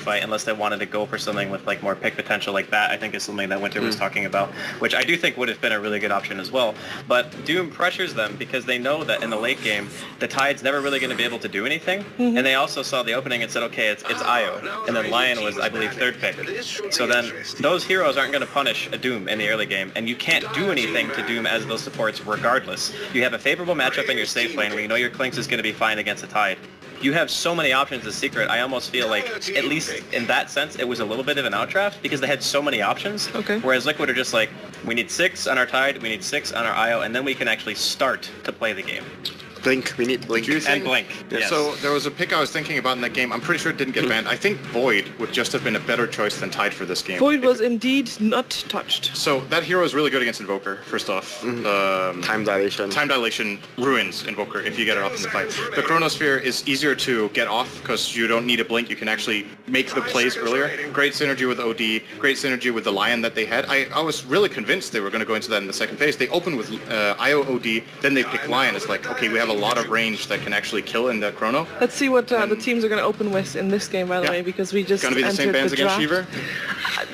fight unless they wanted to go for something with like more pick potential like that. I think is something that Winter was talking about, which I do think would have been a really good option as well. But Doom pressures them because they know that in the late game, the Tide's never really going to be able to do anything. And they also saw the opening and said, okay, it's Io. And then Lion was, I believe, third pick. So then those heroes aren't going to punish a Doom in the early game. And you can't do anything to Doom as those supports regardless. You have a favorable matchup in your safe lane where you know your Clinks is going to be fine against the Tide. You have so many options as Secret, I almost feel like, at least in that sense, it was a little bit of an outdraft because they had so many options. Okay. Whereas Liquid are just like, we need 6 on our Tide, we need 6 on our IO, and then we can actually start to play the game. Blink, we need Blink. And Blink, yes. So there was a pick I was thinking about in that game. I'm pretty sure it didn't get banned. I think Void would just have been a better choice than Tide for this game. Void was indeed not touched. So that hero is really good against Invoker, first off. Time dilation. Time dilation ruins Invoker if you get it off in the fight. The Chronosphere is easier to get off because you don't need a blink. You can actually make the plays earlier. Great synergy with OD, great synergy with the Lion that they had. I was really convinced they were going to go into that in the second phase. They opened with IO OD, then they pick Lion. It's like, okay, we have a lot of range that can actually kill in the Chrono. Let's see what the teams are going to open with in this game, by the way, because we just It's going to be the same bans against Shiver?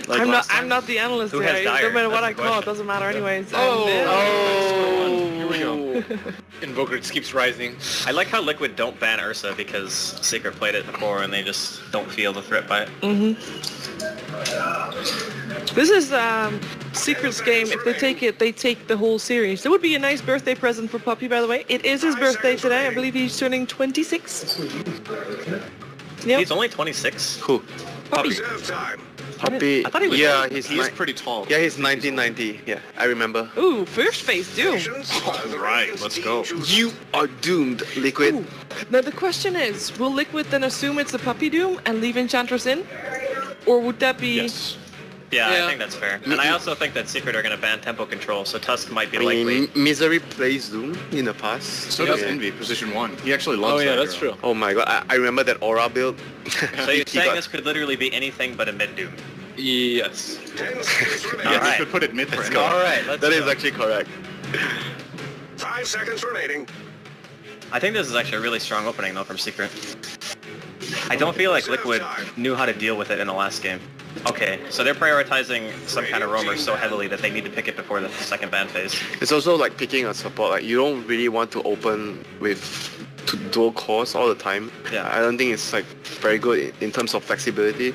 I'm not the analyst here. No matter what I call it, doesn't matter anyways. Here we go. Invoker just keeps rising. I like how Liquid don't ban Ursa because Secret played it before and they just don't feel the threat by it. This is Secret's game. If they take it, they take the whole series. That would be a nice birthday present for Puppy, by the way. It is his birthday today. I believe he's turning 26. Yep. He's only 26? Who? Puppy. Puppy. I thought he was He is pretty tall. Yeah, he's 1990. Yeah, I remember. Ooh, first phase Doom. Right, let's go. You are doomed, Liquid. Ooh. Now the question is, will Liquid then assume it's the Puppy Doom and leave Enchantress in? Or would that be... Yes. Yeah, Yeah. I think that's fair. And I also think that Secret are going to ban tempo control, so Tusk might be I mean, likely. Misery plays Doom in the past. So does Envy, position 1. He actually loves Oh yeah, that that's hero. true. Oh my god, I remember that Aura build. So you're saying this could literally be anything but a mid Doom? Yes. Yes, Alright. you could put it mid for him. Alright, let's That go. is actually correct. 5 seconds remaining. I think this is actually a really strong opening though from Secret. I don't feel like Liquid knew how to deal with it in the last game. Okay, so they're prioritizing some kind of roamer so heavily that they need to pick it before the second ban phase. It's also like picking a support. Like you don't really want to open with dual cores all the time. Yeah. I don't think it's like very good in terms of flexibility.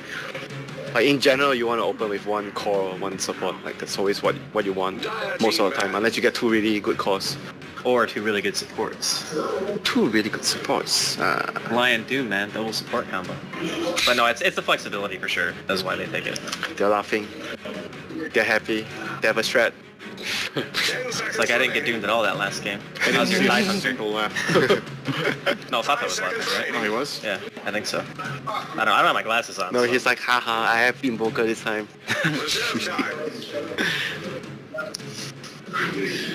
Like in general, you want to open with one core or one support. Like that's always what you want most of the time, unless you get 2 really good cores. Or 2 really good supports. 2 really good supports. Lion Doom, man, double support combo. But no, it's the flexibility for sure. That's why they take it. They're laughing. They're happy. They have a strat. It's like I didn't get doomed at all that last game. How's your die hunter? People laugh. No, Tata was laughing, right? Oh, he was? Yeah, I think so. I don't have my glasses on. No, so. he's like, haha, I have Invoker this time.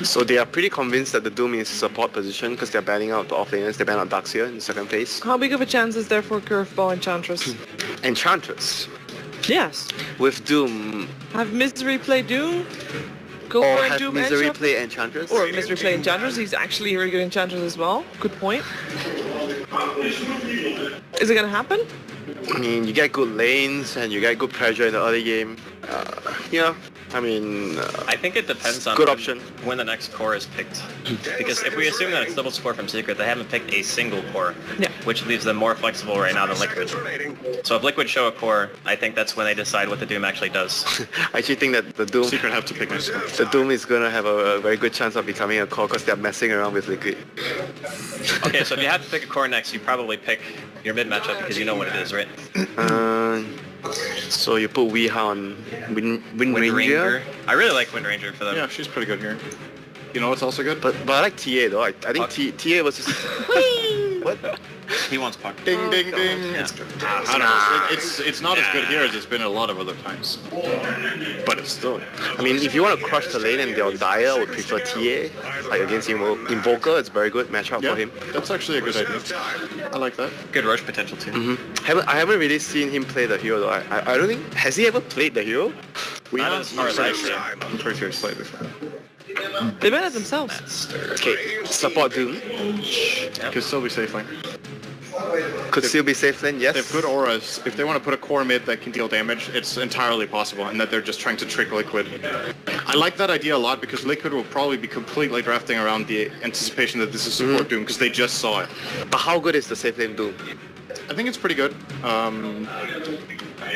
So they are pretty convinced that the Doom is support position because they're banning out the offlaners. They ban out Darkseer in the second phase. How big of a chance is there for Curveball Enchantress? Enchantress. Yes. With Doom. Have Misery play Doom? Go Or for a have Doom Misery Enchantress? play Enchantress. Or Misery play Enchantress. He's actually a really good Enchantress as well. Good point. Is it gonna happen? I mean, you get good lanes and you get good pressure in the early game. Yeah, I mean, I think it depends on good option. when the next core is picked. Because if we assume that it's double support from Secret, they haven't picked a single core, Yeah. which leaves them more flexible right now than Liquid. So if Liquid show a core, I think that's when they decide what the Doom actually does. I actually think that the Doom, Secret have to pick next one. the Doom is gonna have a very good chance of becoming a core because they're messing around with Liquid. Okay, so if you have to pick a core next, you probably pick your mid matchup because you know what it is, right? So you put Weeha on Windranger. Windranger. I really like Windranger for them. Yeah, she's pretty good here. You know what's also good? But I like TA though. I think TA was just... What? He wants puck. Ding, ding, ding. Yeah. I don't know. It's not as good here as it's been a lot of other times. But it's still... I mean, if you want to crush the lane and they'll die, I would prefer TA. Like against Invoker, it's very good matchup Yeah, for him. that's actually a good idea. I like that. Good rush potential too. I haven't really seen him play the hero though. I don't think... Has he ever played the hero? Not as far as I've seen. I'm pretty sure he's played before. They ban it themselves. Okay, support Doom. Could still be safe lane. Could still be safe lane, yes. They have good auras. If they want to put a core mid that can deal damage, it's entirely possible, and that they're just trying to trick Liquid. I like that idea a lot because Liquid will probably be completely drafting around the anticipation that this is support Doom because they just saw it. But how good is the safe lane Doom? I think it's pretty good.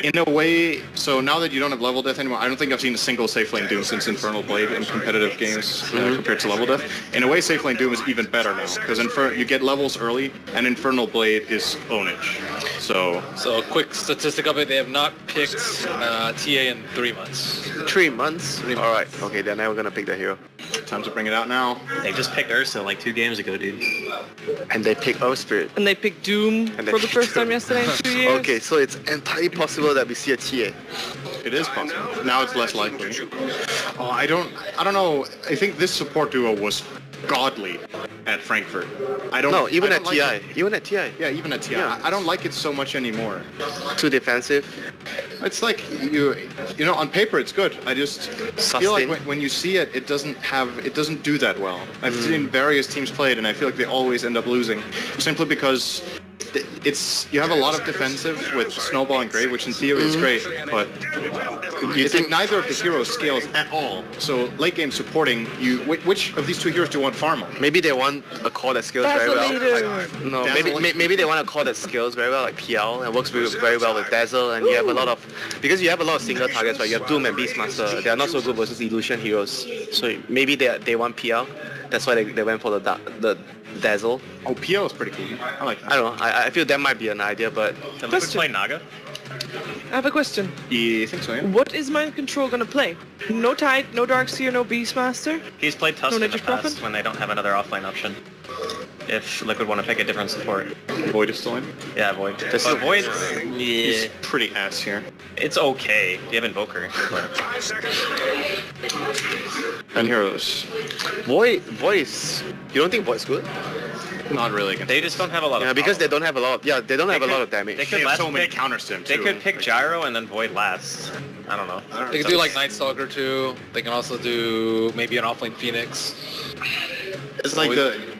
In a way, so now that you don't have level death anymore, I don't think I've seen a single safe lane Doom since Infernal Blade in competitive games compared to level death. In a way, safe lane Doom is even better now because you get levels early, and Infernal Blade is ownage. So So a quick statistic of it, they have not picked TA in 3 months. 3 months? Alright, okay, they're never gonna pick the hero. time to bring it out now. They just picked Ursa like 2 games ago, dude. And they pick Earth Spirit. And they picked Doom And they for the picked first time Doom. yesterday in 2 years. Okay, so it's entirely possible that we see a TA. It is possible. Now it's less likely. Oh, I don't know. I think this support duo was godly at Frankfurt. No, even I at don't TI. like it. Even at TI. Yeah, even at TI. Yeah. I don't like it so much anymore. Too defensive. It's like you know, on paper it's good. I just feel like Sustain. when you see it, it doesn't do that well. I've seen various teams play it, and I feel like they always end up losing, simply because you have a lot of defensive with Snowball and Grey, which in theory is great, but you think neither of the heroes scales at all. So late game supporting, which of these 2 heroes do you want farm on? Maybe they want a core that scales very well. Dazzle. No, Dazzle. maybe they want a core that scales very well, like PL, and works very well with Dazzle, and you have a lot of, because you have a lot of single targets, right? You have Doom and Beastmaster. They are not so good versus Illusion heroes. So maybe they want PL. That's why they went for the Dazzle. Oh, PL is pretty cool. I like that. I don't know. I feel that might be an idea, but Can Liquid play Naga? I have a question. You think so, yeah? What is Mind Control gonna play? No Tide, no Darkseer, no Beastmaster? He's played Tusk in the Nature's past Prophet? when they don't have another offlane option. If Liquid want to pick a different support. Void is still in. Yeah, Void. This But is- Void, He's yeah, pretty ass here. it's okay. You have Invoker. But 5 seconds. And heroes. Void is. You don't think Void's good? Not really against they just don't have a lot of Yeah, because power. they don't have a lot. They don't have a could- lot of damage. they They could have last so many pick- counters to him, They too. could pick Gyro and then Void last. I don't know. They can do like Night Stalker too. They can also do maybe an offlane Phoenix. It's like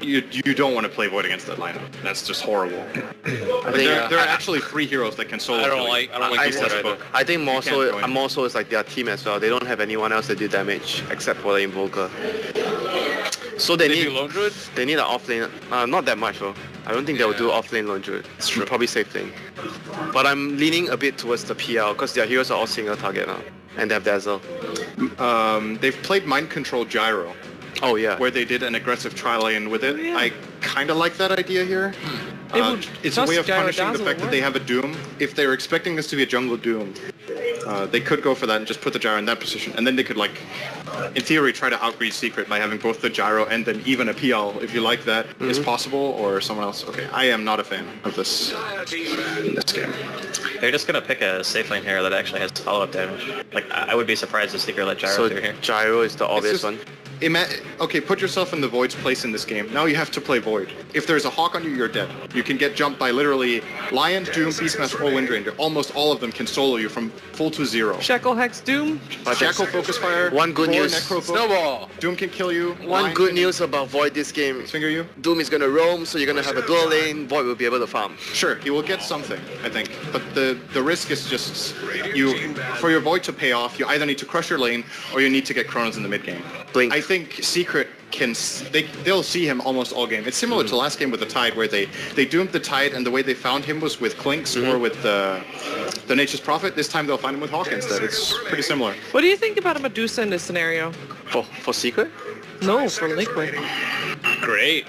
you don't want to play Void against that lineup. That's just horrible. I think, There are actually 3 heroes that can solo. I don't kill you. like I, Void either. book. I think more You can't go so, in. more so it's like their team as well. They don't have anyone else that do damage except for the Invoker. So they They need do Lone Druid. they need an offlane. Not that much though. I don't think they will do offlane Lone Druid. It's probably safe thing. But I'm leaning a bit towards the PL because their heroes are all single target now, and they have Dazzle. They've played Mind Control Gyro, Oh yeah. where they did an aggressive tri-lane with it. Yeah. I kind of like that idea here. It would It's a just way of Gyro punishing the Dazzle fact that they work. have a Doom. If they're expecting this to be a jungle Doom, they could go for that and just put the Gyro in that position. And then they could, like, in theory, try to outreach Secret by having both the Gyro and then even a PL, if you like that, is possible, or someone else. Okay, I am not a fan of this game. They're just gonna pick a safe lane hero that actually has follow-up damage. Like, I would be surprised if Secret let Gyro So through here. Gyro is the obvious just- one. Okay, put yourself in the Void's place in this game. Now you have to play Void. If there's a Hawk on you, you're dead. You can get jumped by literally Lion, Doom, Beastmaster, or Windranger. Almost all of them can solo you from full to 0. Shackle, Hex, Doom. Shackle, Focus Fire, One good Core, news. Necro, Snowball. Doom can kill you. One Lion good can news about Void this game. Finger you. Doom is gonna roam, so you're gonna have a dual lane. Void will be able to farm. Sure, he will get something, I think. But the risk is just for your Void to pay off, you either need to crush your lane or you need to get Chronos in the mid game. Blink. I think Secret they'll see him almost all game. It's similar to last game with the Tide, where they doomed the Tide, and the way they found him was with Clinks or with the Nature's Prophet. This time they'll find him with Hawk instead. It's pretty similar. What do you think about a Medusa in this scenario? For Secret? No, for Liquid. Great.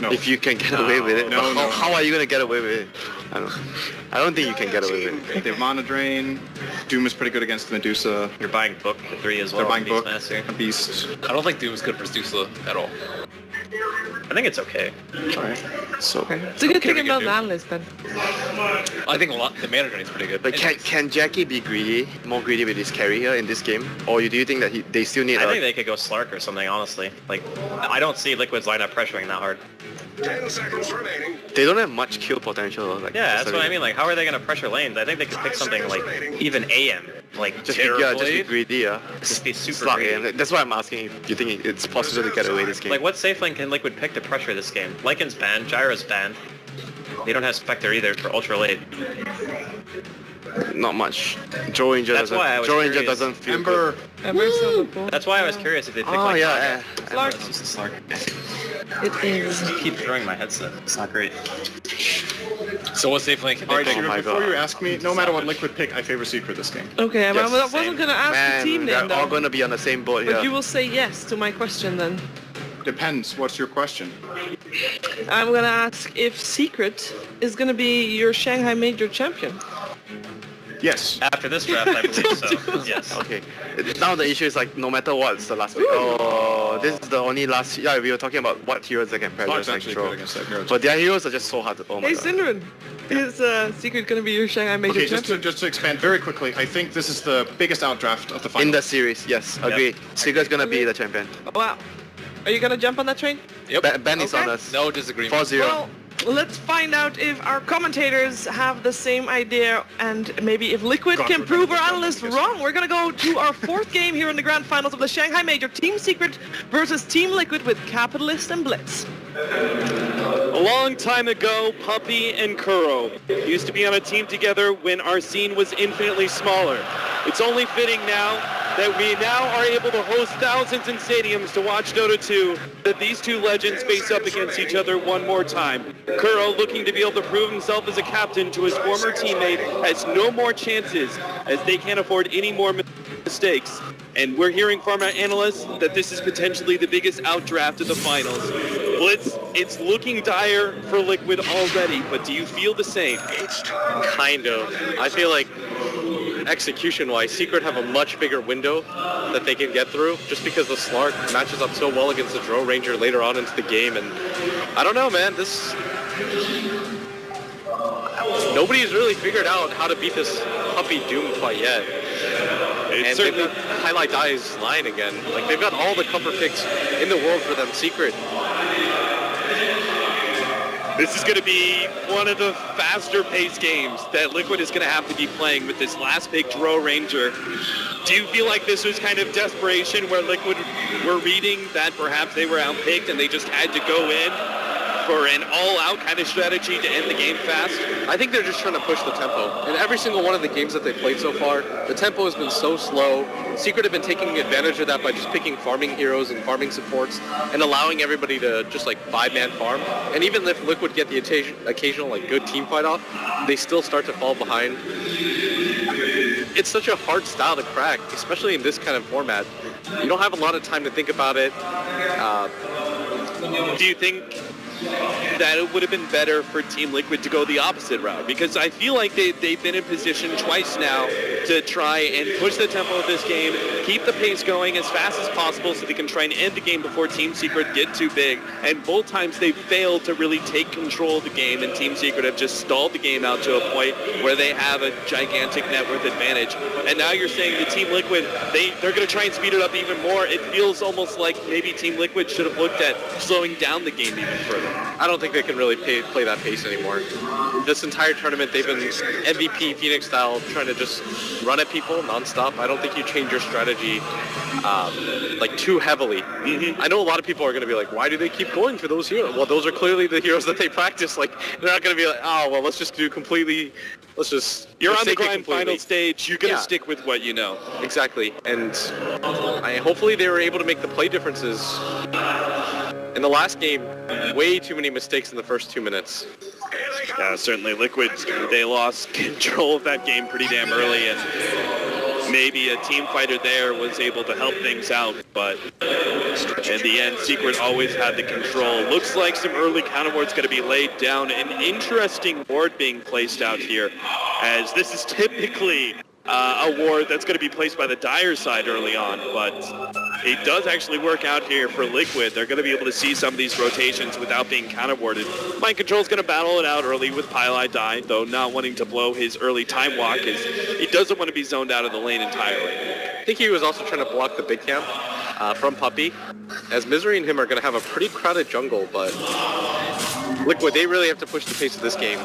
No. If you can get away with it. No, But no. how are you gonna get away with it? I don't think you can get away with it. They have Mana Drain. Doom is pretty good against Medusa. You're buying Book at 3 as well. They're buying Book, Beastmaster. a Beast. I don't think Doom is good for Medusa at all. I think it's okay. Alright. So, Okay. It's a good thing we I'm can not do. on list then. I think the mana drain is pretty good. but can Jackie be more greedy with his carry here in this game, or do you think that they still need? I think they could go Slark or something, honestly. Like, I don't see Liquid's lineup pressuring that hard. 10 seconds remaining. They don't have much kill potential. Like, Yeah, just that's what I mean. Like, how are they gonna pressure lanes? I think they could pick something like even AM. Like, Just be Terrorblade. greedy, yeah. Just be super Slark, greedy. yeah. That's why I'm asking if you think it's possible to get away this game. Like, what safe lane can Liquid pick to pressure this game? Lycan's banned, Gyro's banned. They don't have Spectre either for ultra late. Not much. Drow Ranger That's why I was curious. doesn't feel Ember. good. Ember's still the That's why I was curious if they picked Oh like yeah, Slark. This is the Slark. It is. I keep throwing my headset. It's not great. So what's safe link? All right, Oh Shooter, my before God. you ask me, no matter what Liquid pick, I favor Secret this game. Okay, I Yes, wasn't same. gonna ask Man, the team they're name all though. gonna be on the same boat But here. you will say yes to my question then. Depends. What's your question? I'm gonna ask if Secret is gonna be your Shanghai Major champion. Yes. After this draft, I believe so. Yes. Okay. Now the issue is like no matter what, it's the last pick. Oh, this is the only last. Yeah, we were talking about what heroes they can pair Slark's with, like actually Drow. good against that hero. But their heroes are just so hard to. Oh my Hey god. Syndrin, is Secret gonna be your Shanghai Major Okay, just champion? to expand very quickly, I think this is the biggest outdraft of the In final. the series, yes, agreed. Secret's gonna be the champion. Wow. Are you gonna jump on that train? Yep. Ben is Okay. on us. No disagreement. 4-0. Well, let's find out if our commentators have the same idea and maybe if Liquid God, can we're prove gonna our be analysts dumb, I guess. wrong. We're gonna go to our fourth game here in the grand finals of the Shanghai Major. Team Secret versus Team Liquid with Capitalist and Blitz. A long time ago, Puppy and Kuro used to be on a team together when our scene was infinitely smaller. It's only fitting now that we now are able to host thousands in stadiums to watch Dota 2, that these two legends face up against each other one more time. Kuro, looking to be able to prove himself as a captain to his former teammate, has no more chances as they can't afford any more mistakes. And we're hearing from our analysts that this is potentially the biggest outdraft of the finals. Blitz, it's looking dire for Liquid already, but do you feel the same? Kind of. I feel like execution-wise, Secret have a much bigger window that they can get through, just because the Slark matches up so well against the Drow Ranger later on into the game, and I don't know, man. Nobody's really figured out how to beat this Puppy Doom quite yet. And they've got Highlight Dye's line again. Like, they've got all the comfort picks in the world for them, Secret. This is going to be one of the faster-paced games that Liquid is going to have to be playing with this last pick, Drow Ranger. Do you feel like this was kind of desperation where Liquid were reading that perhaps they were outpicked and they just had to go in for an all-out kind of strategy to end the game fast? I think they're just trying to push the tempo. In every single one of the games that they played so far, the tempo has been so slow. Secret have been taking advantage of that by just picking farming heroes and farming supports and allowing everybody to just like 5-man farm. And even if Liquid get the occasional like good team fight off, they still start to fall behind. It's such a hard style to crack, especially in this kind of format. You don't have a lot of time to think about it. Do you think that it would have been better for Team Liquid to go the opposite route? Because I feel like they've been in position twice now to try and push the tempo of this game, keep the pace going as fast as possible so they can try and end the game before Team Secret get too big. And both times they failed to really take control of the game, and Team Secret have just stalled the game out to a point where they have a gigantic net worth advantage. And now you're saying the Team Liquid, they're going to try and speed it up even more. It feels almost like maybe Team Liquid should have looked at slowing down the game even further. I don't think they can really play that pace anymore. This entire tournament, they've been MVP Phoenix style, trying to just run at people nonstop. I don't think you change your strategy like too heavily. I know a lot of people are going to be like, why do they keep going for those heroes? Well, those are clearly the heroes that they practice. Like, they're not going to be like, oh, well, let's just do completely. Let's just. You're on the forsake it grind completely. final stage. You're going to Yeah. stick with what you know. Exactly, and hopefully they were able to make the play differences. In the last game, way too many mistakes in the first 2 minutes. Yeah, certainly Liquid, they lost control of that game pretty damn early, and maybe a team fighter there was able to help things out, but in the end, Secret always had the control. Looks like some early counter ward's going to be laid down. An interesting ward being placed out here, as this is typically a ward that's going to be placed by the Dire side early on, but it does actually work out here for Liquid. They're going to be able to see some of these rotations without being counter-warded. Mind Control's going to battle it out early with Pylai Die, though not wanting to blow his early time walk, as he doesn't want to be zoned out of the lane entirely. I think he was also trying to block the big camp from Puppy, as Misery and him are going to have a pretty crowded jungle, but Liquid, they really have to push the pace of this game.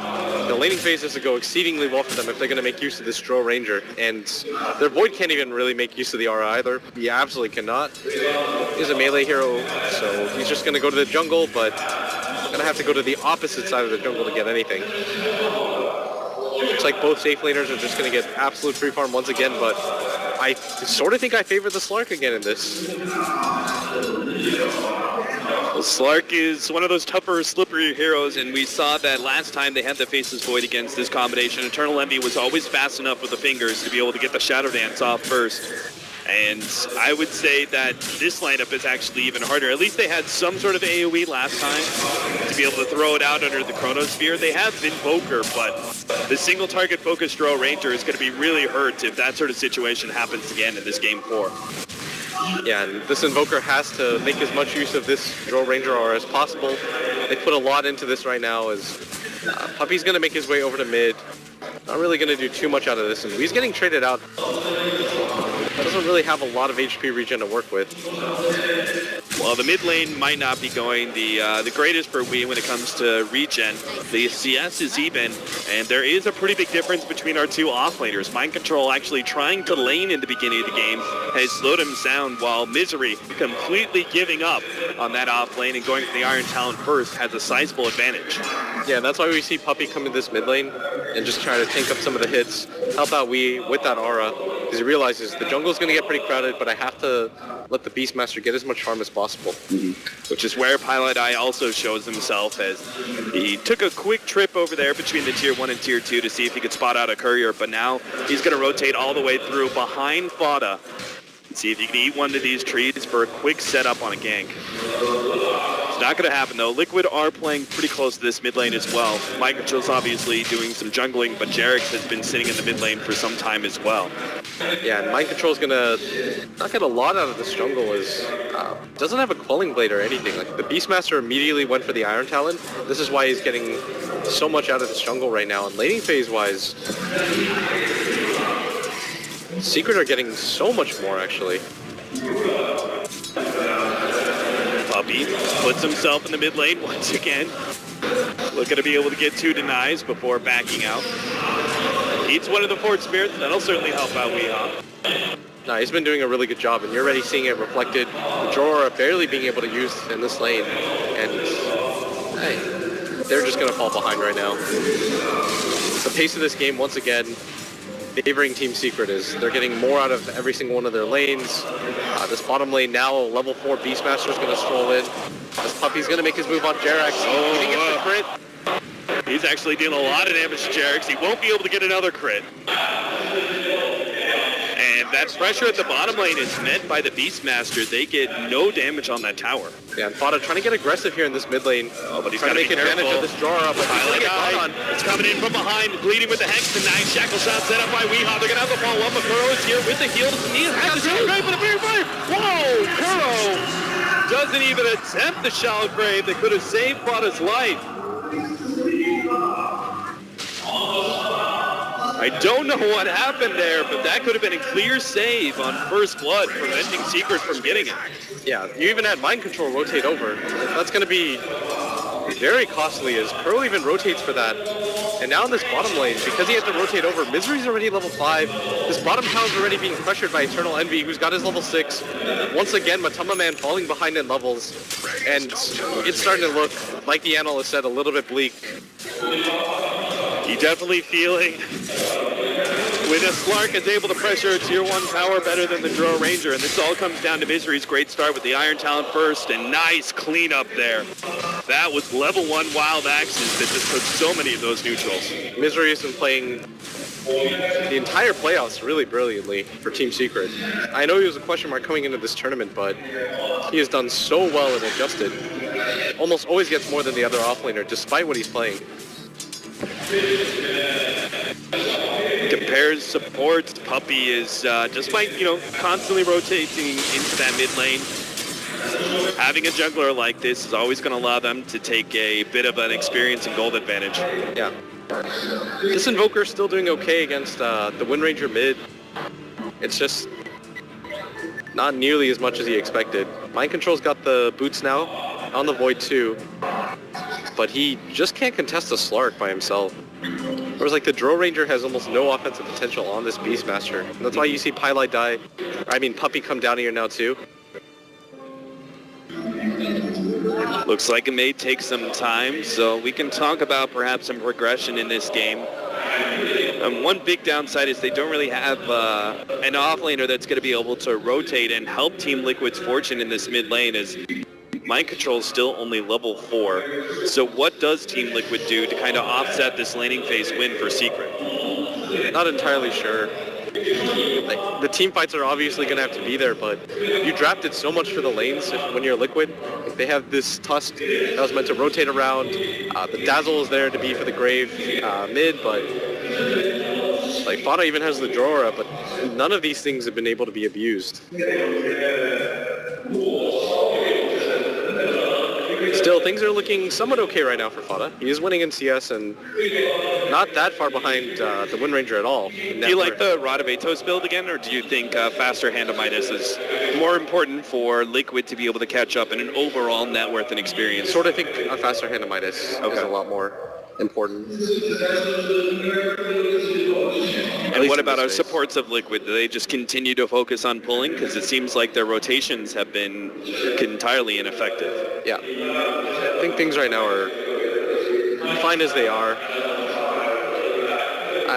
The laning phase has to go exceedingly well for them if they're going to make use of this Drow Ranger, and their Void can't even really make use of the RI either. He absolutely cannot. He's a melee hero, so he's just going to go to the jungle, but Gonna have to go to the opposite side of the jungle to get anything. Looks like both safe laners are just gonna get absolute free farm once again, but I sort of think I favor the Slark again in this. Well, Slark is one of those tougher, slippery heroes, and we saw that last time they had the Faceless Void against this combination. Eternal Envy was always fast enough with the fingers to be able to get the Shadow Dance off first. And I would say that this lineup is actually even harder. At least they had some sort of AoE last time to be able to throw it out under the Chronosphere. They have Invoker, but the single target focused Drow Ranger is going to be really hurt if that sort of situation happens again in this game 4. Yeah, and this Invoker has to make as much use of this Drow Ranger aura as possible. They put a lot into this right now as Puppy's going to make his way over to mid. Not really going to do too much out of this, and he's getting traded out. Doesn't really have a lot of HP regen to work with. Well, the mid lane might not be going the greatest for Wii when it comes to regen. The CS is even, and there is a pretty big difference between our two offlaners. Mind Control actually trying to lane in the beginning of the game has slowed him down, while Misery completely giving up on that off lane and going for the Iron Talon first has a sizable advantage. Yeah, that's why we see Puppy come in this mid lane and just try to tank up some of the hits, help out Wii with that aura, because he realizes the jungle's going to get pretty crowded, but I have to let the Beastmaster get as much farm as possible. Which is where Pilot Eye also shows himself, as he took a quick trip over there between the tier 1 and tier 2 to see if he could spot out a courier, but now he's going to rotate all the way through behind Fada and see if he can eat one of these trees for a quick setup on a gank. It's not going to happen though. Liquid are playing pretty close to this mid lane as well. Mind Control's obviously doing some jungling, but Jarix has been sitting in the mid lane for some time as well. Yeah, and Mind Control's gonna not get a lot out of this jungle, as doesn't have a Quelling Blade or anything. Like, the Beastmaster immediately went for the Iron Talon. This is why he's getting so much out of this jungle right now. And laning phase wise, Secret are getting so much more actually. Puppy puts himself in the mid lane once again. Looking to be able to get 2 denies before backing out. Eats one of the Fort Spirits, that'll certainly help out Weehaw. No, he's been doing a really good job, and you're already seeing it reflected. The Drow are barely being able to use in this lane, and hey, they're just going to fall behind right now. The pace of this game, once again, favoring Team Secret is they're getting more out of every single one of their lanes. This bottom lane now, level 4 Beastmaster is going to stroll in. This Puppy's going to make his move on Jerax. He gets the crit. He's actually dealing a lot of damage to Jarix. He won't be able to get another crit. And that pressure at the bottom lane is met by the Beastmaster. They get no damage on that tower. Yeah, and Fada trying to get aggressive here in this mid lane. Oh, but he's trying to gotta make be advantage careful. of this draw up. It's coming in from behind, bleeding with the Hex tonight. Shackle shot set up by Weehaw. They're going to have to follow up. Kuro is here with the heal. He has the Shallow Grave, but a very fire. Whoa! Kuro doesn't even attempt the Shallow Grave that could have saved Fada's life. I don't know what happened there, but that could have been a clear save on first blood, preventing Secret from getting it. Yeah, you even had Mind Control rotate over. That's going to be very costly, as Kuro even rotates for that. And now in this bottom lane, because he has to rotate over, Misery's already level 5. This bottom tower's already being pressured by Eternal Envy, who's got his level 6. Once again, Matama Man falling behind in levels. And it's starting to look, like the analyst said, a little bit bleak. You definitely feeling when a Slark is able to pressure a tier 1 tower better than the Drow Ranger, and this all comes down to Misery's great start with the Iron Talon first, and nice cleanup there. That was level 1 wild axes that just took so many of those neutrals. Misery has been playing the entire playoffs really brilliantly for Team Secret. I know he was a question mark coming into this tournament, but he has done so well and adjusted. Almost always gets more than the other offlaner, despite what he's playing. Compares supports. Puppy is just by constantly rotating into that mid lane. Having a jungler like this is always going to allow them to take a bit of an experience and gold advantage. Yeah. This Invoker is still doing okay against the Windranger mid. It's just not nearly as much as he expected. Mind Control's got the boots now on the Void too, but he just can't contest the Slark by himself. Whereas like the Drow Ranger has almost no offensive potential on this Beastmaster. And that's why you see Puppy come down here now too. Looks like it may take some time, so we can talk about perhaps some regression in this game. One big downside is they don't really have an offlaner that's going to be able to rotate and help Team Liquid's fortune in this mid lane, as Mind Control is still only level 4. So what does Team Liquid do to kind of offset this laning phase win for Secret? Not entirely sure. Like, the team fights are obviously going to have to be there, but you drafted so much for the lanes when you're Liquid. Like, they have this Tusk that was meant to rotate around. The Dazzle is there to be for the Grave mid, but like Fada even has the Drow, but none of these things have been able to be abused. Still, things are looking somewhat okay right now for Fada. He is winning in CS and not that far behind the Windranger at all. Do you like the Rod of Atos build again, or do you think faster Hand of Midas is more important for Liquid to be able to catch up in an overall net worth and experience? Sort of think a faster Hand of Midas is a lot more important. And what about our supports of Liquid? Do they just continue to focus on pulling? Because it seems like their rotations have been entirely ineffective. Yeah. I think things right now are fine as they are.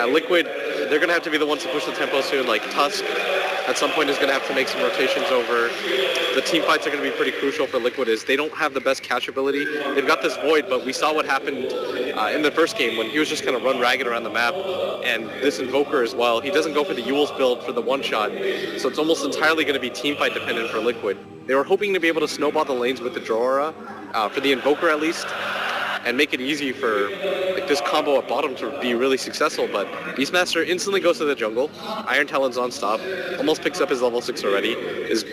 Liquid, they're going to have to be the ones to push the tempo soon. Like Tusk, at some point, is going to have to make some rotations over. The team fights are going to be pretty crucial for Liquid, as they don't have the best catch ability. They've got this Void, but we saw what happened in the first game when he was just going to run ragged around the map. And this Invoker as well, he doesn't go for the Yule's build for the one-shot. So it's almost entirely going to be team fight dependent for Liquid. They were hoping to be able to snowball the lanes with the Drow, for the Invoker at least, and make it easy for like this combo at bottom to be really successful, but Beastmaster instantly goes to the jungle. Iron Talon's on stop, almost picks up his level 6 already. Is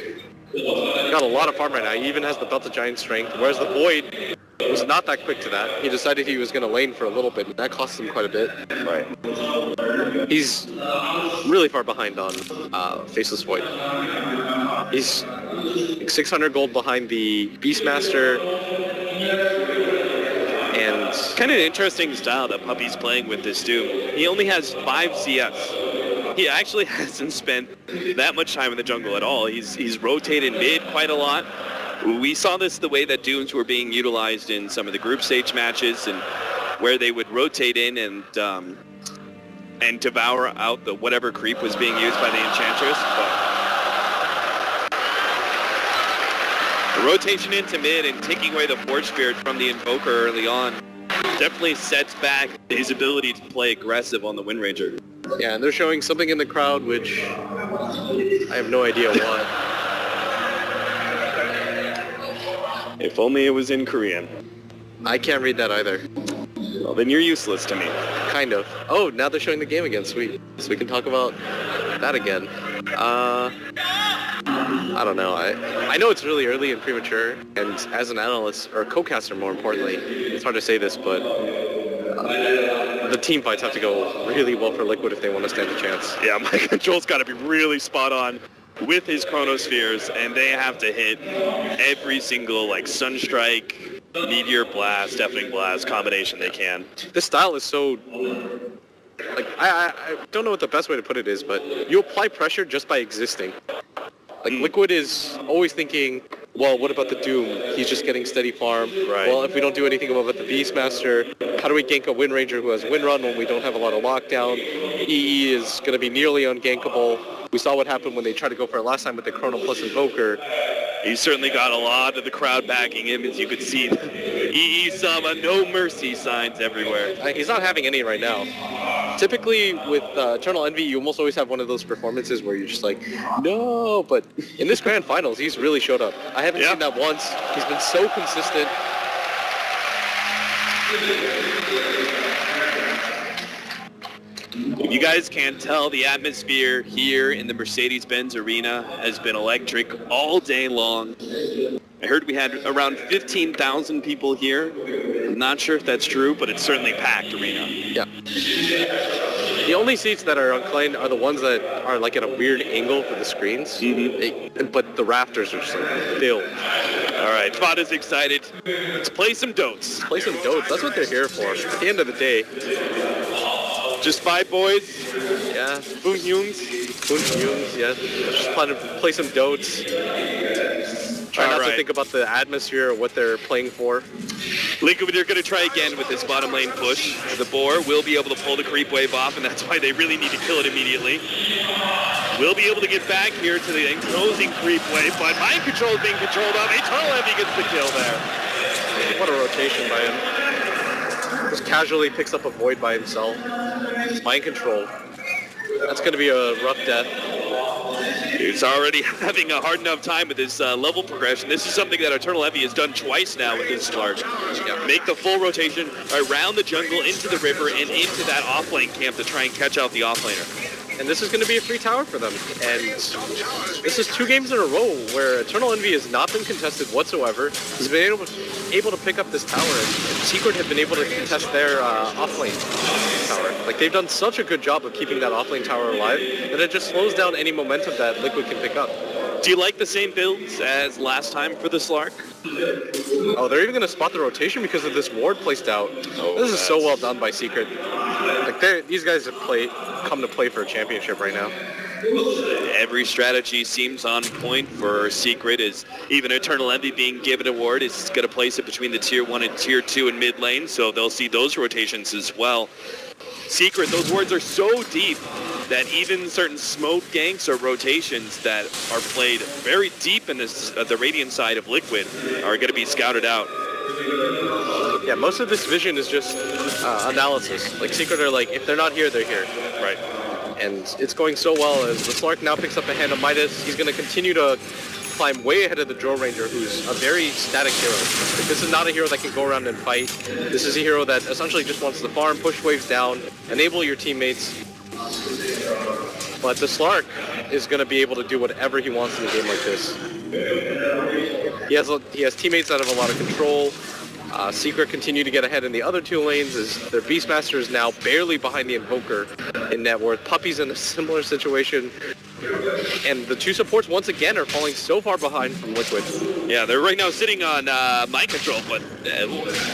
got a lot of farm right now. He even has the Belt of Giant Strength, whereas the Void was not that quick to that. He decided he was going to lane for a little bit, and that cost him quite a bit. Right. He's really far behind on Faceless Void. He's 600 gold behind the Beastmaster. And kind of an interesting style that Puppy's playing with this Doom. He only has 5 CS. He actually hasn't spent that much time in the jungle at all. He's rotated mid quite a lot. We saw this the way that Dooms were being utilized in some of the group stage matches, and where they would rotate in and devour out the whatever creep was being used by the Enchantress. But the rotation into mid and taking away the Forge Spirit from the Invoker early on definitely sets back his ability to play aggressive on the Windranger. Yeah, and they're showing something in the crowd which I have no idea what. If only it was in Korean. I can't read that either. Well, then you're useless to me. Kind of. Oh, now they're showing the game again, sweet. So we can talk about that again. I don't know. I know it's really early and premature, and as an analyst, or co-caster more importantly, it's hard to say this, but the team fights have to go really well for Liquid if they want to stand a chance. Yeah, Mind Control's got to be really spot on with his Chronospheres, and they have to hit every single like Sunstrike, Meteor Blast, Deafening Blast combination they can. This style is so, like, I don't know what the best way to put it is, but you apply pressure just by existing. Like, Liquid is always thinking, well, what about the Doom? He's just getting steady farm. Right. Well, if we don't do anything about the Beastmaster, how do we gank a Windranger who has Windrun when we don't have a lot of lockdown? EE is going to be nearly ungankable. We saw what happened when they tried to go for it last time with the Chrono plus Invoker. He's certainly got a lot of the crowd backing him, as you could see. EE Sama, no mercy signs everywhere. He's not having any right now. Typically with Eternal Envy, you almost always have one of those performances where you're just like, no, but in this grand finals, he's really showed up. I haven't seen that once. He's been so consistent. You guys can't tell, the atmosphere here in the Mercedes-Benz Arena has been electric all day long. I heard we had around 15,000 people here. I'm not sure if that's true, but it's certainly packed arena. Yeah. The only seats that are unclined are the ones that are like at a weird angle for the screens. But the rafters are just like filled. All right, Fada's excited. Let's play some Dotes. Play some Dotes. That's what they're here for. At the end of the day. Just 5 boys? Yeah. Boon Youngs? Boon Youngs, yeah. Just plan to play some Dotes. Try not to Alright. think about the atmosphere or what they're playing for. Liquid are going to try again with this bottom lane push. The boar will be able to pull the creep wave off, and that's why they really need to kill it immediately. We'll be able to get back here to the enclosing creep wave, but mind control is being controlled off. Eternal Envy gets the kill there. What a rotation by him. Just casually picks up a void by himself. Mind control. That's going to be a rough death. He's already having a hard enough time with his level progression. This is something that Eternal Envy has done twice now with his Slark. Make the full rotation around the jungle, into the river, and into that offlane camp to try and catch out the offlaner. And this is going to be a free tower for them. And this is 2 games in a row where Eternal Envy has not been contested whatsoever. He's been able to pick up this tower, and Secret have been able to contest their offlane tower. Like, they've done such a good job of keeping that offlane tower alive that it just slows down any momentum that Liquid can pick up. Do you like the same builds as last time for the Slark? Oh, they're even going to spot the rotation because of this ward placed out. This is so well done by Secret. Like, these guys have come to play for a championship right now. Every strategy seems on point for Secret, as even Eternal Envy being given a ward is going to place it between the tier 1 and tier 2 in mid lane, so they'll see those rotations as well. Secret, those wards are so deep that even certain smoke ganks or rotations that are played very deep in this, the Radiant side of Liquid are going to be scouted out. Yeah, most of this vision is just analysis. Like, Secret are like, if they're not here, they're here. Right. And it's going so well as the Slark now picks up a hand of Midas. He's going to continue to climb way ahead of the Drow Ranger, who's a very static hero. Like, this is not a hero that can go around and fight. This is a hero that essentially just wants to farm, push waves down, enable your teammates. But the Slark is going to be able to do whatever he wants in a game like this. He has teammates that have a lot of control. Secret continue to get ahead in the other 2 lanes as their Beastmaster is now barely behind the Invoker in net worth. Puppy's in a similar situation. And the 2 supports once again are falling so far behind from Liquid. Yeah, they're right now sitting on mind control, but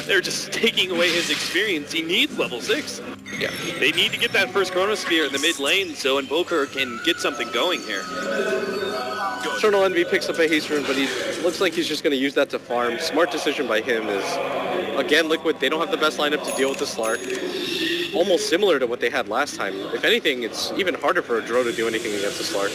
they're just taking away his experience. He needs level 6. Yeah. They need to get that first Chronosphere in the mid lane so Invoker can get something going here. Eternal Envy picks up a haste rune, but he looks like he's just going to use that to farm. Smart decision by him is, again, Liquid, they don't have the best lineup to deal with the Slark. Almost similar to what they had last time. If anything, it's even harder for a Drow to do anything against the Slark.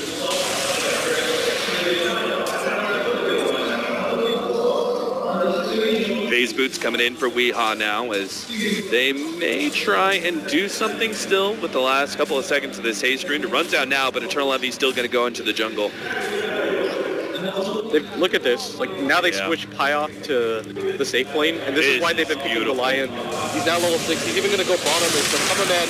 Phase boots coming in for Weehaw now, as they may try and do something still with the last couple of seconds of this haste rune. It runs out now, but Eternal Envy's still going to go into the jungle. Look at this. Like, now they switch Pi off to the safe lane, and this is why they've been picking the Lion. He's now level 6. He's even going to go bottom as the Cover Man.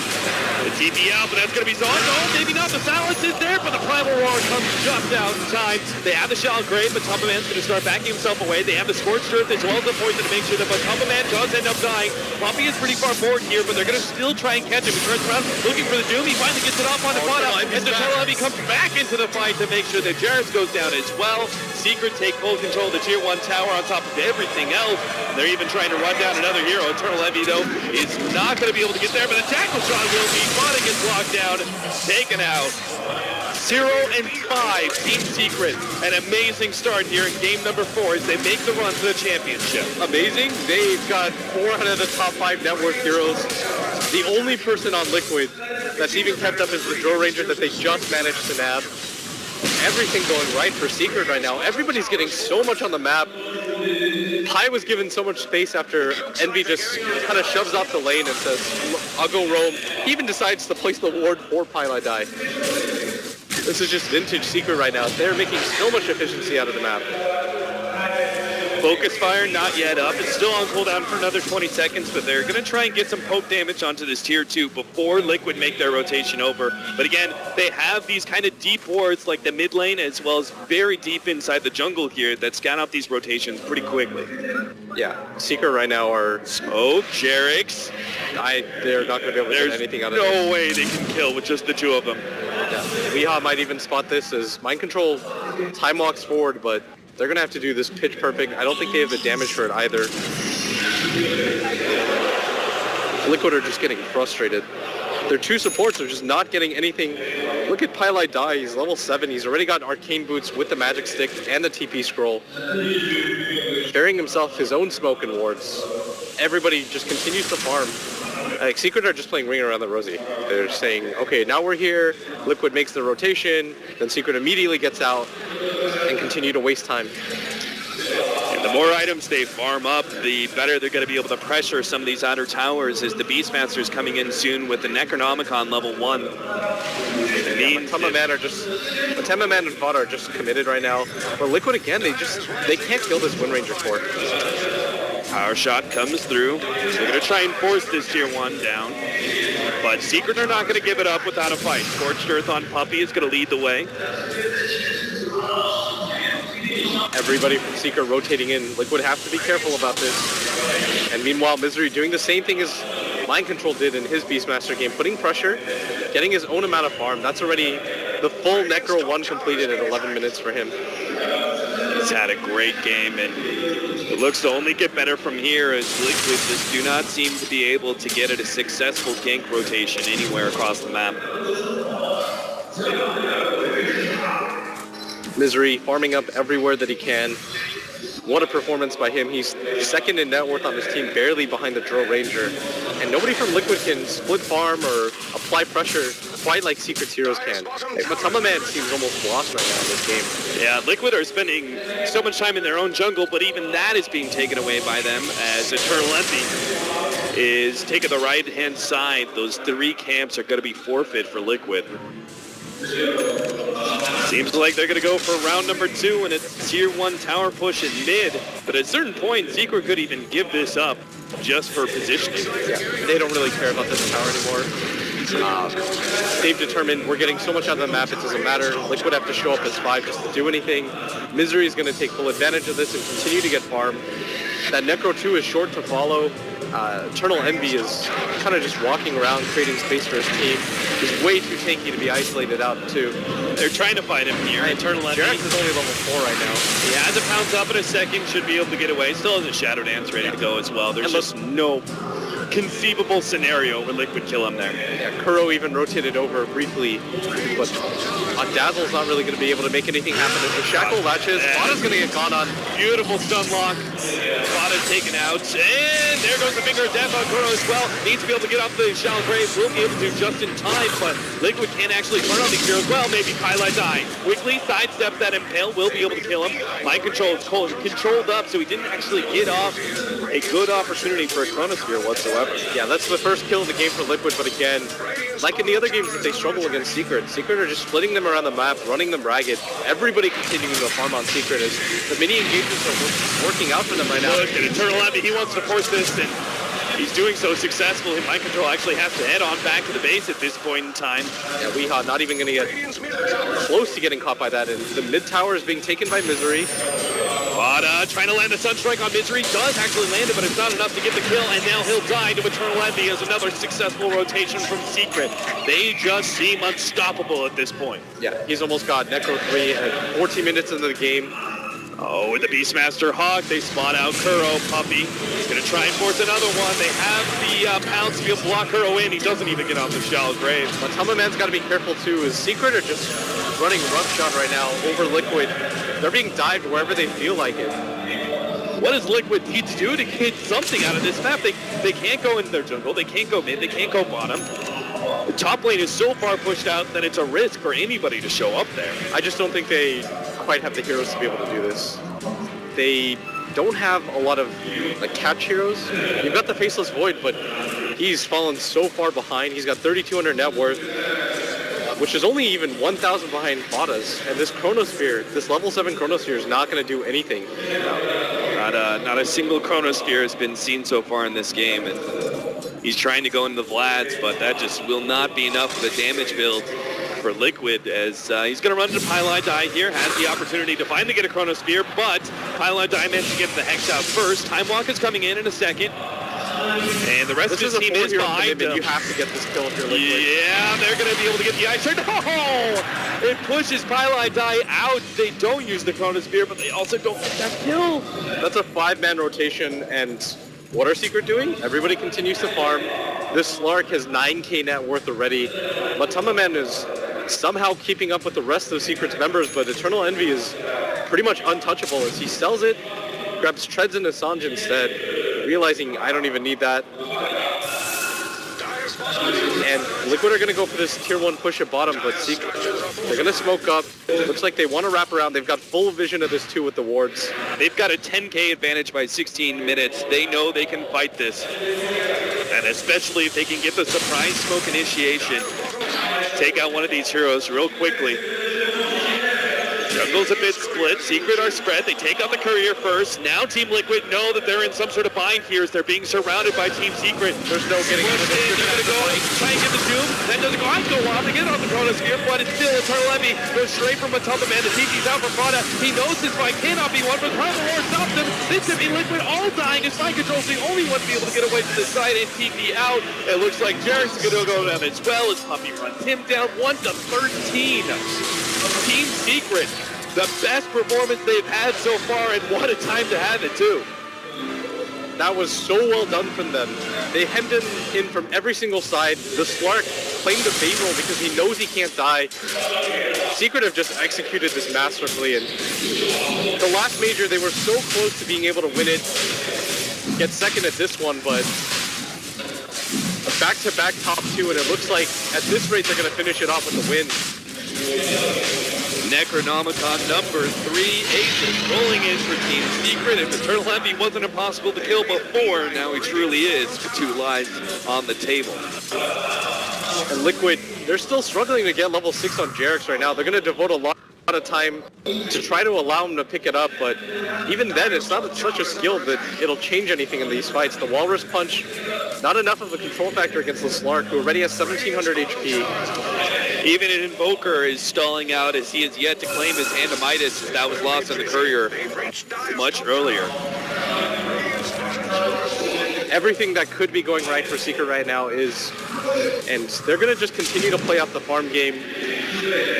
The TP out, but that's going to be Zon. No, maybe not. The silence is there, but the Primal Roar comes just out in time. They have the Shallow Grave, but Tupper Man's going to start backing himself away. They have the Scorched Earth as well as the Poison to make sure that Tupper Man does end up dying. Poppy is pretty far forward here, but they're going to still try and catch him. He turns around looking for the Doom. He finally gets it off on the bottom, and the Eternal Envy comes back into the fight to make sure that Jarrus goes down as well. Secret take full control of the tier 1 tower on top of everything else. They're even trying to run down another hero. Eternal Envy, though, is not going to be able to get there, but the tackle shot will be. Bottom gets locked down, taken out. 0 and 5, Team Secret. An amazing start here in game number 4 as they make the run to the championship. Amazing. They've got 4 out of the top 5 net worth heroes. The only person on Liquid that's even kept up is the Drow Ranger that they just managed to nab. Everything going right for Secret right now. Everybody's getting so much on the map. Pi was given so much space after Envy just kind of shoves off the lane and says, I'll go roam. He even decides to place the ward for Pi die. This is just vintage Secret right now. They're making so much efficiency out of the map. Focus fire not yet up. It's still on cooldown for another 20 seconds, but they're going to try and get some poke damage onto this tier 2 before Liquid make their rotation over. But again, they have these kind of deep wards like the mid lane as well as very deep inside the jungle here that scan out these rotations pretty quickly. Yeah, Secret right now are... Oh, Jerix. They're not going to be able to get anything out of this. There's no way they can kill with just the 2 of them. Yeah. Weehaw might even spot this as Mind Control time walks forward, but they're going to have to do this pitch perfect. I don't think they have the damage for it either. Liquid are just getting frustrated. Their two supports are just not getting anything. Look at Pylai Die, he's level 7, he's already got arcane boots with the magic stick and the TP scroll. Carrying himself his own smoke and wards. Everybody just continues to farm. Like, Secret are just playing Ring Around the Rosie. They're saying, okay, now we're here, Liquid makes the rotation, then Secret immediately gets out and continue to waste time. And the more items they farm up, the better they're going to be able to pressure some of these outer towers as the Beastmaster is coming in soon with the Necronomicon level 1. Matema Man and Vada are just committed right now. But Liquid again, they can't kill this Windranger core. Power shot comes through. They're going to try and force this tier 1 down. But Secret are not going to give it up without a fight. Scorched Earth on Puppey is going to lead the way. Everybody from Secret rotating in. Liquid have to be careful about this. And meanwhile, Misery doing the same thing as Mind Control did in his Beastmaster game, putting pressure, getting his own amount of farm. That's already the full Necro 1 completed at 11 minutes for him. He's had a great game, and it looks to only get better from here as Liquid just do not seem to be able to get at a successful gank rotation anywhere across the map. Misery farming up everywhere that he can. What a performance by him. He's second in net worth on his team, barely behind the Drow Ranger. And nobody from Liquid can split farm or apply pressure quite like Secret's heroes can. Matema Man seems almost lost right now in this game. Yeah, Liquid are spending so much time in their own jungle, but even that is being taken away by them as Eternal Envy is taking the right-hand side. Those 3 camps are going to be forfeit for Liquid. Seems like they're going to go for round number 2 and a tier 1 tower push in mid, but at a certain point, Secret could even give this up just for positioning. Yeah, they don't really care about this tower anymore. They've determined we're getting so much out of the map, it doesn't matter. Liquid have to show up as 5 just to do anything. Misery is going to take full advantage of this and continue to get farm. That Necro 2 is short to follow. Eternal Envy is kind of just walking around, creating space for his team. He's way too tanky to be isolated out too. They're trying to fight him here. Eternal Envy. Jerax is only level 4 right now. He has a pounce up in a second, should be able to get away. Still has a Shadow Dance ready to go as well. There's just no conceivable scenario where Liquid kill him there. Yeah, Kuro even rotated over briefly, but Dazzle's not really going to be able to make anything happen. If the Shackle latches, Vada's going to get gone on. Beautiful stun lock. Vada's taken out, and there goes the finger of death on Kuro as well. Needs to be able to get off the shallow grave. Will be able to just in time, but Liquid can't actually turn on these heroes. Well, maybe Pylai Die. Quickly sidestep that impale, will be able to kill him. Mind control is controlled up, so he didn't actually get off a good opportunity for a Chronosphere whatsoever. Yeah, that's the first kill of the game for Liquid, but again, like in the other games that they struggle against Secret, Secret are just splitting them around the map, running them ragged. Everybody continuing to farm on Secret as the mini engagements are working out for them right now. Look at Eternal Envy, he wants to force this, and he's doing so successfully. Mind Control actually has to head on back to the base at this point in time. Yeah, Weehaw not even going to get close to getting caught by that, and the mid tower is being taken by Misery. Vada trying to land a Sunstrike on Misery, does actually land it, but it's not enough to get the kill, and now he'll die to Eternal Envy as another successful rotation from Secret. They just seem unstoppable at this point. Yeah, he's almost got Necro 3 at 14 minutes into the game. Oh, with the Beastmaster Hawk, they spot out Kuro. Puppey is going to try and force another one. They have the pounce to be able to block Kuro in. He doesn't even get off the shallow grave. But Man's got to be careful too, is Secret are just running roughshod right now over Liquid. They're being dived wherever they feel like it. What does Liquid need to do to get something out of this map? They can't go into their jungle. They can't go mid. They can't go bottom. The top lane is so far pushed out that it's a risk for anybody to show up there. I just don't think they quite have the heroes to be able to do this. They don't have a lot of like catch heroes. You've got the Faceless Void, but he's fallen so far behind. He's got 3,200 net worth, which is only even 1,000 behind Vada's. And this Chronosphere, this level 7 Chronosphere is not going to do anything. Not a single Chronosphere has been seen so far in this game, and he's trying to go into the Vlads, but that just will not be enough of a damage build for Liquid, as he's going to run into Pylai Die here, has the opportunity to finally get a Chronosphere, but Pylai Die managed to get the Hex out first. Time Walk is coming in a second. And the rest of his team is behind him. You have to get this kill if you're Liquid. Yeah, they're going to be able to get the Ice Shard. Oh! It pushes Pylai Die out. They don't use the Chronosphere, but they also don't get that kill. That's a 5-man rotation, and what are Secret doing? Everybody continues to farm. This Slark has 9k net worth already. Matamaman is somehow keeping up with the rest of Secret's members, but Eternal Envy is pretty much untouchable as he sells it, grabs Treads and Assange instead, realizing I don't even need that. And Liquid are going to go for this tier 1 push at bottom, but Secret, they're going to smoke up. Looks like they want to wrap around. They've got full vision of this too with the wards. They've got a 10k advantage by 16 minutes. They know they can fight this. And especially if they can get the surprise smoke initiation. Take out one of these heroes real quickly. Jungle's a bit split. Secret are spread. They take out the courier first. Now Team Liquid know that they're in some sort of bind here as they're being surrounded by Team Secret. There's no getting out of this. They're going to go try and get the Doom. That doesn't go on so well. They get it on the Chronosphere, but it's still Eternal Envy goes straight from Matamba Man. The TG's out for Prada. He knows this fight cannot be won, but Prada Lord stops him. This could be Liquid all dying as Mind Control's the only one to be able to get away from the side and TP out. It looks like Jarek's going to go down as well as Puppy runs him down 1-13. Team Secret, the best performance they've had so far, and what a time to have it too. That was so well done from them. They hemmed him in from every single side. The Slark claimed the bait roll because he knows he can't die. Secret have just executed this masterfully, and the last major they were so close to being able to win it. Get second at this one, but back-to-back top 2, and it looks like at this rate they're going to finish it off with the win. Necronomicon number 3 aces rolling in for Team Secret. If Eternal Envy wasn't impossible to kill before, now he truly is with 2 lives on the table. And Liquid, they're still struggling to get level 6 on Jarek's right now. They're going to devote a lot of time to try to allow him to pick it up, but even then it's not such a skill that it'll change anything in these fights. The Walrus Punch, not enough of a control factor against the Slark, who already has 1700 HP. Even an Invoker is stalling out as he has yet to claim his Hand of Midas, as that was lost on the Courier much earlier. Everything that could be going right for Secret right now is, and they're going to just continue to play out the farm game,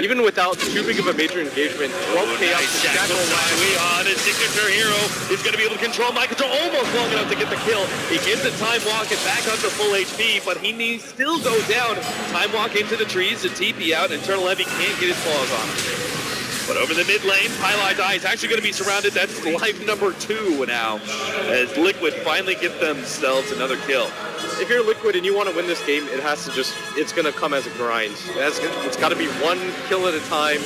even without too big of a major engagement. 12k up to Jackal. On his signature hero is going to be able to control Mind Control almost long enough to get the kill. He gets a Time Walk and back up to full HP, but he needs still go down. Time Walk into the trees to TP out, and Eternal Envy can't get his claws on him. But over the mid lane, Pylai Die is actually going to be surrounded. That's life number 2 now, as Liquid finally get themselves another kill. If you're Liquid and you want to win this game, it has to just, it's going to come as a grind. It's got to be 1 kill at a time.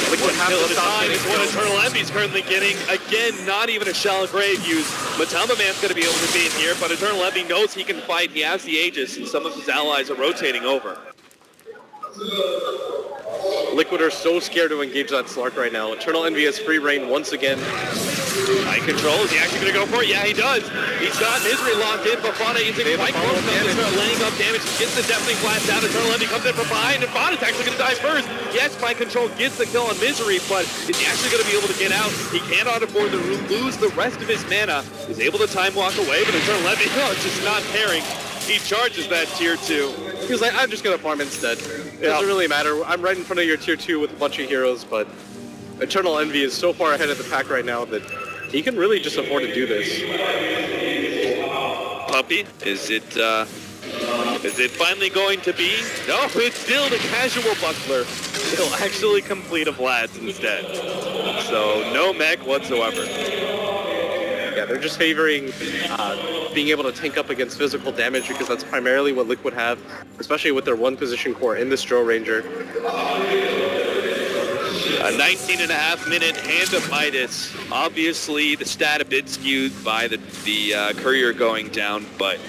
Liquid One has kill to at a stop time getting is what kills. Eternal Envy is currently getting. Again, not even a Shallow Grave use. Matamba Man's going to be able to be in here, but Eternal Envy knows he can fight. He has the Aegis, and some of his allies are rotating over. Liquid are so scared to engage that Slark right now. Eternal Envy has free reign once again. Mind Control, is he actually going to go for it? Yeah, he does. He's got Misery locked in, but Fana using quite close enough to start laying up damage. He gets the Deafening Blast out. Eternal Envy comes in from behind, and Fana's actually going to die first. Yes, Mind Control gets the kill on Misery, but is he actually going to be able to get out? He cannot afford to lose the rest of his mana. He's able to Time Walk away, but Eternal Envy, just not caring. He charges that tier 2. He was like, I'm just going to farm instead. It doesn't really matter. I'm right in front of your tier 2 with a bunch of heroes, but Eternal Envy is so far ahead of the pack right now that he can really just afford to do this. Puppy, is it finally going to be? No, it's still the casual Buckler. He'll actually complete a blast instead. So no mech whatsoever. Yeah, they're just favoring being able to tank up against physical damage because that's primarily what Liquid have, especially with their 1 position core in this Drow Ranger. A 19.5-minute Hand of Midas. Obviously, the stat a bit skewed by the Courier going down, but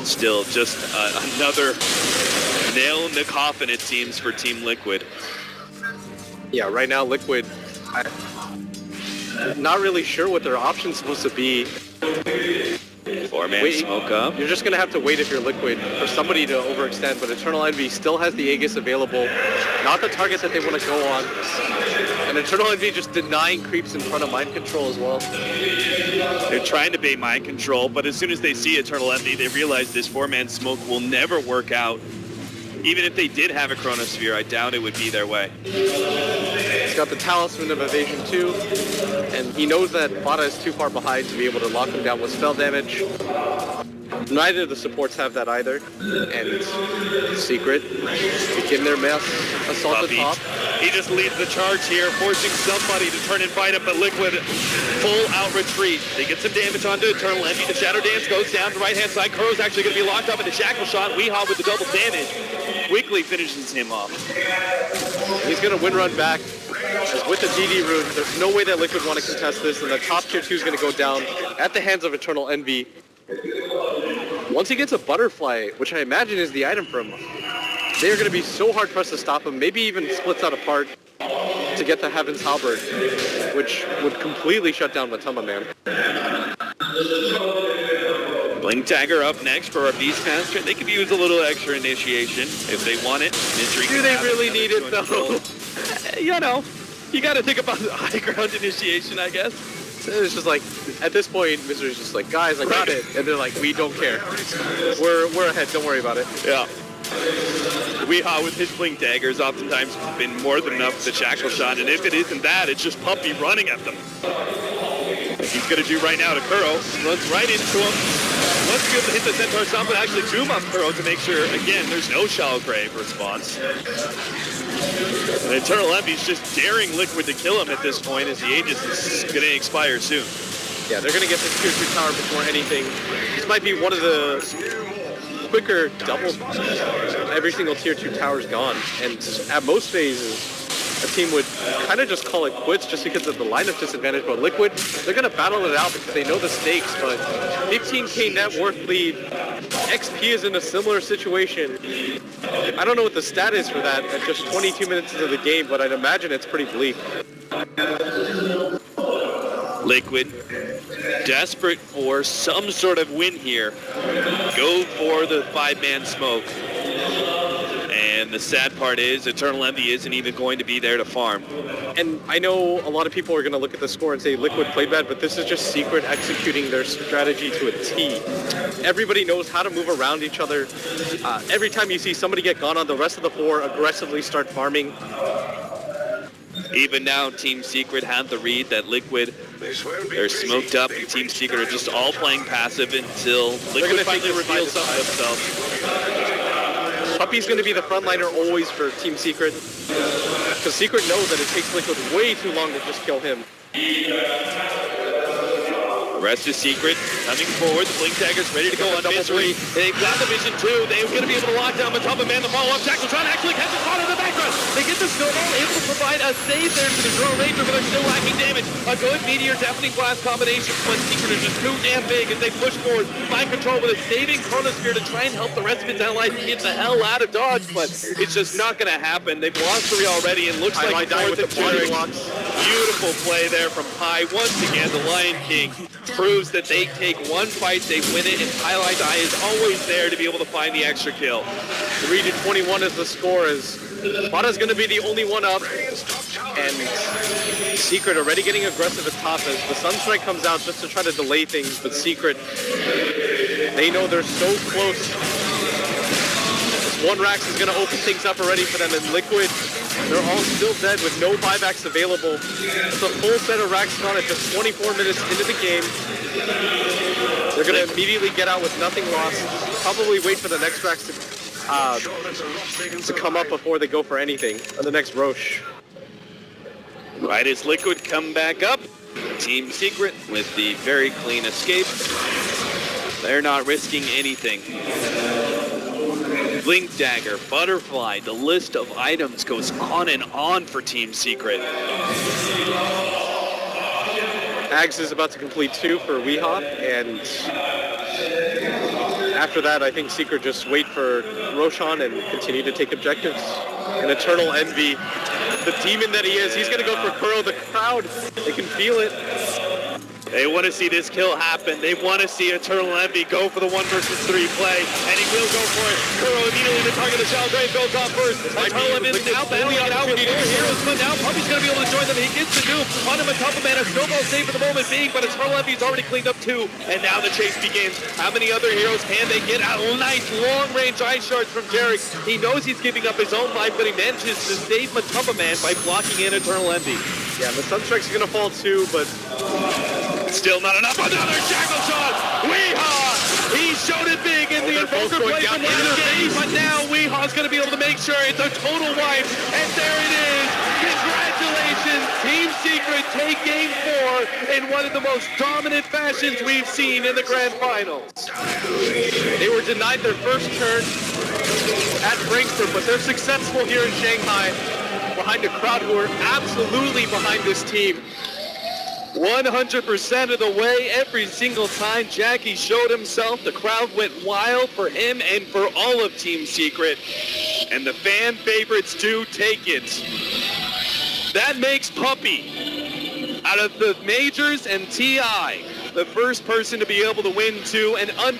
still just another nail in the coffin, it seems, for Team Liquid. Yeah, right now Liquid, I'm not really sure what their option's supposed to be. 4-man smoke up. You're just going to have to wait if you're Liquid for somebody to overextend, but Eternal Envy still has the Aegis available. Not the target that they want to go on. And Eternal Envy just denying creeps in front of Mind Control as well. They're trying to bait Mind Control, but as soon as they see Eternal Envy, they realize this 4-man smoke will never work out. Even if they did have a Chronosphere, I doubt it would be their way. He's got the Talisman of Evasion too, and he knows that Fana is too far behind to be able to lock him down with spell damage. Neither of the supports have that either. And Secret begin their mass assault at top. He just leads the charge here, forcing somebody to turn and fight him, but Liquid full out retreat. They get some damage onto Eternal Envy. The Shadow Dance goes down the right-hand side. Kuro's actually going to be locked up in the Shackle Shot. Weehaw with the double damage. Quickly finishes him off. He's going to win run back. As with the GD rune, there's no way that Liquid want to contest this, and the top tier 2 is going to go down at the hands of Eternal Envy. Once he gets a butterfly, which I imagine is the item for him, they are going to be so hard pressed to stop him, maybe even splits out apart to get the Heaven's Halberd, which would completely shut down Matamba Man. Blink Dagger up next for our Beastmaster. They could use a little extra initiation if they want it. Do they really need it though? You know, you got to think about the high ground initiation, I guess. It's just like, at this point, Misery's just like, guys, I got it. And they're like, we don't care. We're ahead, don't worry about it. Yeah. Weehaw with his Blink Daggers oftentimes been more than enough for the Shackle Shot, and if it isn't that, it's just Puppy running at them. Like he's going to do right now to Kuro. Runs right into him. Wants to be able to hit the Centaur Stomp, but actually doom on Kuro to make sure, again, there's no Shallow Grave response. And Eternal Envy's just daring Liquid to kill him at this point as the Aegis is going to expire soon. Yeah, they're going to get this tier 2 tower before anything. This might be one of the quicker double. Every single tier 2 tower's gone. And at most phases, a team would kind of just call it quits just because of the lineup disadvantage. But Liquid, they're going to battle it out because they know the stakes. But 15k net worth lead. XP is in a similar situation. I don't know what the stat is for that at just 22 minutes into the game, but I'd imagine it's pretty bleak. Liquid, desperate for some sort of win here, go for the 5-man smoke. And the sad part is Eternal Envy isn't even going to be there to farm. And I know a lot of people are going to look at the score and say Liquid played bad, but this is just Secret executing their strategy to a T. Everybody knows how to move around each other. Every time you see somebody get gone on, the rest of the 4 aggressively start farming. Even now, Team Secret have the read that Liquid, they're smoked up, and Team Secret are just all playing passive until Liquid finally reveals something of themselves. Puppy's going to be the frontliner always for Team Secret, because Secret knows that it takes Liquid way too long to just kill him. The rest is Secret, coming forward, the Blink Dagger's ready to go on Misery. They've got the vision too, they're going to be able to lock down Matamba Man, the follow-up. Shackletron actually catches caught in the background. They get the snowball, able to provide a save there to the Drow Ranger, but they're still lacking damage. A good Meteor Deafening Blast combination, but Secret is just too damn big as they push forward. Mind control with a saving Chronosphere to try and help the rest of its allies get the hell out of dodge, but it's just not going to happen. They've lost 3 already, and looks like with the blocks. Beautiful play there from Pi. Once again, the Lion King proves that they take one fight, they win it, and Highlight Eye is always there to be able to find the extra kill. 3-21 is the score, as Bada's going to be the only one up, and Secret already getting aggressive at top as the Sunstrike comes out just to try to delay things, but Secret, they know they're so close. This one Rax is going to open things up already for them, and Liquid, they're all still dead with no buybacks available. It's a full set of Rax gone at just 24 minutes into the game. They're going to immediately get out with nothing lost. Probably wait for the next Rax to come up before they go for anything, or the next Roche. Right as Liquid come back up, Team Secret with the very clean escape. They're not risking anything. Blink Dagger, Butterfly, the list of items goes on and on for Team Secret. Ags is about to complete 2 for Weehaw, and after that I think Secret just wait for Roshan and continue to take objectives. And Eternal Envy, the demon that he is, he's going to go for Kuro. The crowd, they can feel it. They want to see this kill happen. They want to see Eternal Envy go for the 1 versus 3 play, and he will go for it. Kuro immediately the target of Shallow Grave goes off first. Eternal Envy now battling it out with 4 heroes, but now Puppy's going to be able to join them. He gets the dupe on him, Matamba Man. A snowball save for the moment being, but Eternal Envy's already cleaned up 2, and now the chase begins. How many other heroes can they get? A nice long-range ice shards from Jarek. He knows he's giving up his own life, but he manages to save Matamba Man by blocking in Eternal Envy. Yeah, the Sunstrike's going to fall too, but still not enough. Another Shackle Shot! Weehaw! He showed it big in the Invoker play from last game, but now Weehaw's going to be able to make sure it's a total wipe, and there it is. Congratulations, Team Secret take Game 4 in one of the most dominant fashions we've seen in the Grand Finals. They were denied their first turn at Frankfurt, but they're successful here in Shanghai behind a crowd who are absolutely behind this team. 100% of the way, every single time Jackie showed himself, the crowd went wild for him and for all of Team Secret. And the fan favorites do take it. That makes Puppy, out of the Majors and TI, the first person to be able to win to an unbelievable